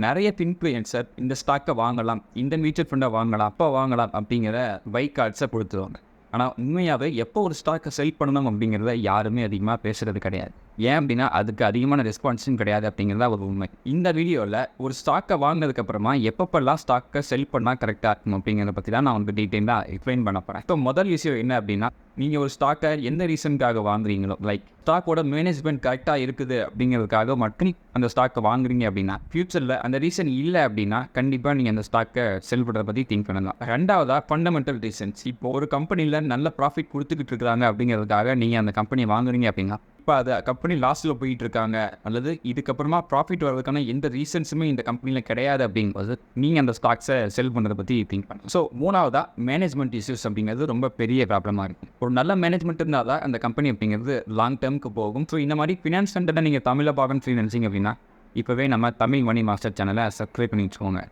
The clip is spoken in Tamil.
நிறைய இன்ஃப்ளூயன்சர் இந்த ஸ்டாக்கை வாங்கலாம், இந்த மியூச்சுவல் ஃபண்டை வாங்கலாம், அப்போ வாங்கலாம் அப்படிங்கிற பை கார்ட்ஸை கொடுத்துருவாங்க. ஆனால் உண்மையாகவே எப்போ ஒரு ஸ்டாக்கை செல் பண்ணணும் அப்படிங்கிறத யாருமே அதிகமாக பேசுகிறது கிடையாது. ஏன் அப்படின்னா அதுக்கு அதிகமான ரெஸ்பான்ஸும் கிடையாது அப்படிங்கிறதா ஒரு உண்மை. இந்த வீடியோவில் ஒரு ஸ்டாக்கை வாங்கினதுக்கப்புறமா எப்பப்பெல்லாம் ஸ்டாக்கை செல் பண்ணால் கரெக்டாக இருக்கும் அப்படிங்கிறத பற்றி தான் நான் உங்களுக்கு டீட்டெயிலாக எக்ஸ்பிளைன் பண்ண போகிறேன். இப்போ முதல் விஷயம் என்ன அப்படின்னா, நீங்கள் ஒரு ஸ்டாக்கை எந்த ரீசனுக்காக வாங்குறீங்களோ, லைக் ஸ்டாக்கோட மேனேஜ்மெண்ட் கரெக்டாக இருக்குது அப்படிங்கிறதுக்காக மட்டும் அந்த ஸ்டாக்கை வாங்குறீங்க அப்படின்னா, ஃபியூச்சரில் அந்த ரீசன் இல்லை அப்படின்னா கண்டிப்பாக நீங்கள் அந்த ஸ்டாக்கை செல் பண்ணுறதை பற்றி திங்க் பண்ணலாம். ரெண்டாவதாக ஃபண்டமெண்டல் ரீசன்ஸ். இப்போ ஒரு கம்பெனியில் நல்ல ப்ராஃபிட் கொடுத்துக்கிட்டு இருக்கிறாங்க அப்படிங்கிறதுக்காக நீங்கள் அந்த கம்பெனி வாங்குறீங்க அப்படின்னா, இப்போ அது கம்பெனி லாஸில் போயிட்டு இருக்காங்க அல்லது இதுக்கப்புறமா ப்ராஃபிட் வர்றதுக்கான எந்த ரீசன்ஸுமே இந்த கம்பெனியில் கிடையாது அப்படிங்கும்போது நீங்கள் அந்த ஸ்டாக்ஸை செல் பண்ணுறதை பற்றி திங்க் பண்ணலாம். ஸோ மூணாவதாக மேனேஜ்மெண்ட் இஷ்யூஸ் அப்படிங்கிறது ரொம்ப பெரிய ப்ராப்ளமாக இருக்கும். ஒரு நல்ல மேனேஜ்மெண்ட் இருந்தால் தான் அந்த கம்பெனி அப்படிங்கிறது லாங் டேர்முக்கு போகும். ஸோ இந்த மாதிரி ஃபினான்ஸ் சென்டரில் நீங்கள் தமிழில் பார்க்கணும்னு நினச்சிங்க அப்படின்னா இப்போவே நம்ம தமிழ் மணி மாஸ்டர் சேனலை சப்ஸ்கிரைப் பண்ணி வச்சுக்கோங்க.